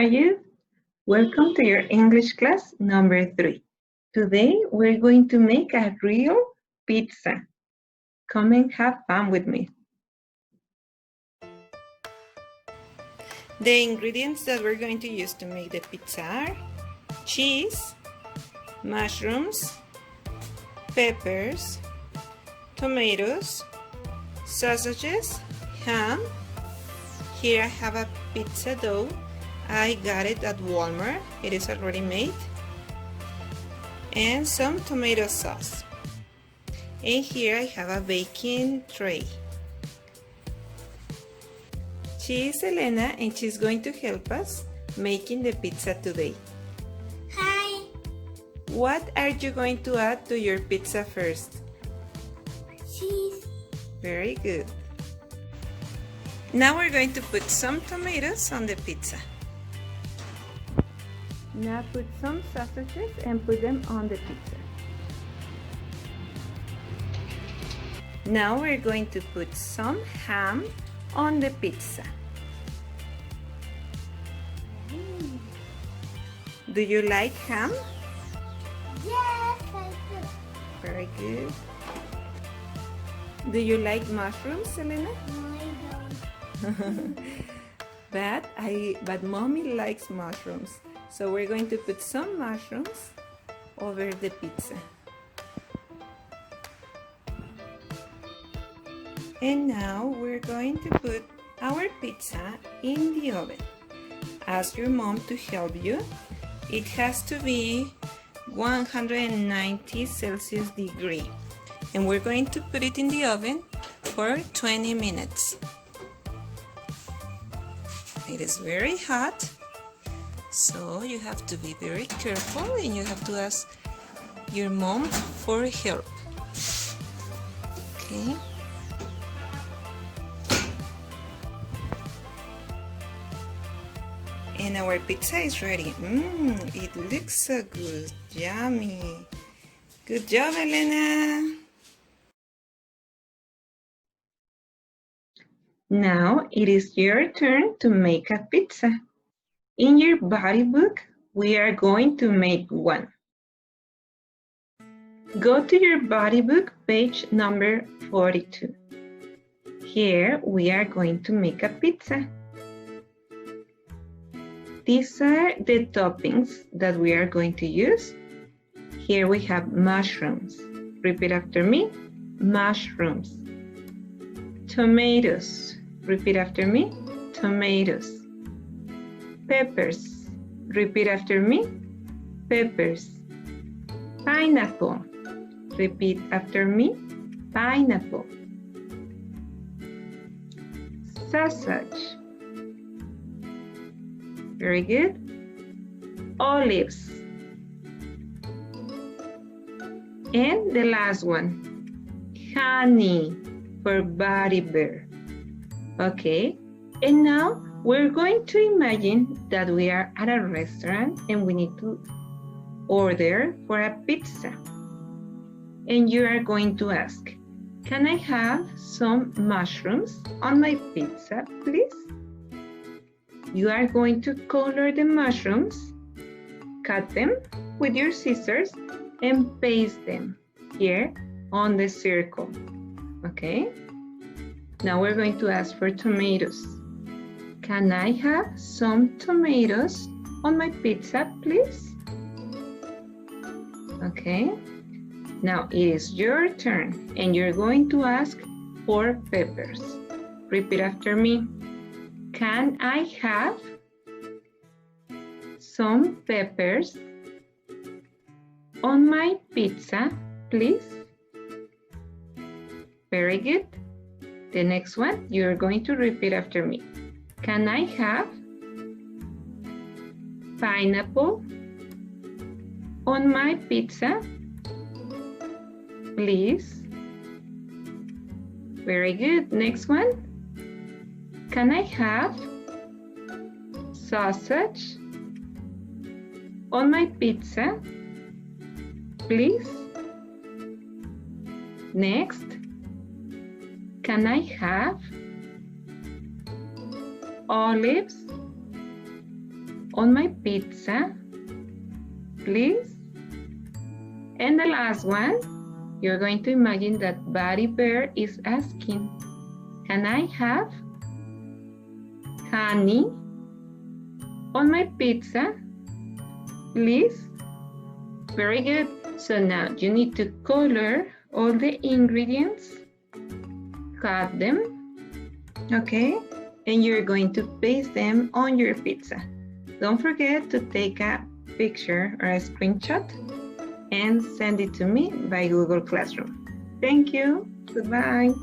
are you? Welcome to your English class number 3. Today we're going to make a real pizza. Come and have fun with me. The ingredients that we're going to use to make the pizza are cheese, mushrooms, peppers, tomatoes, sausages, ham. Here I have a pizza dough. I got it at Walmart. It is already made. And some tomato sauce. And here I have a baking tray. She is Elena and she's going to help us making the pizza today. Hi! What are you going to add to your pizza first? Cheese. Very good. Now we're going to put some tomatoes on the pizza. Now put some sausages and put them on the pizza. Now we're going to put some ham on the pizza. Do you like ham? Yes, I do. Very good. Do you like mushrooms, Elena? No, I don't. But mommy likes mushrooms. So we're going to put some mushrooms over the pizza. And now we're going to put our pizza in the oven. Ask your mom to help you. It has to be 190 Celsius degree. And we're going to put it in the oven for 20 minutes. It is very hot, so you have to be very careful and you have to ask your mom for help. Okay. And our pizza is ready. It looks so good. Yummy. Good job, Elena. Now it is your turn to make a pizza. In your body book, we are going to make one. Go to your body book, page number 42. Here we are going to make a pizza. These are the toppings that we are going to use. Here we have mushrooms. Repeat after me. Mushrooms. Tomatoes. Repeat after me. Tomatoes. Peppers. Repeat after me. Peppers. Pineapple. Repeat after me. Pineapple. Sausage. Very good. Olives. And the last one, honey for Body Bear. Okay, and now we're going to imagine that we are at a restaurant and we need to order for a pizza. And you are going to ask, can I have some mushrooms on my pizza, please? You are going to color the mushrooms, cut them with your scissors, and paste them here on the circle. Okay? Now we're going to ask for tomatoes. Can I have some tomatoes on my pizza, please? Okay? Now it is your turn, and you're going to ask for peppers. Repeat after me. Can I have some peppers on my pizza, please? Very good. The next one, you're going to repeat after me. Can I have pineapple on my pizza, please? Very good. Next one. Can I have sausage on my pizza, please? Next, can I have olives on my pizza, please? And the last one, you're going to imagine that Buddy Bear is asking, can I have honey on my pizza, please? Very good. So now you need to color all the ingredients, cut them, okay? And you're going to paste them on your pizza. Don't forget to take a picture or a screenshot and send it to me by Google Classroom. Thank you. Goodbye.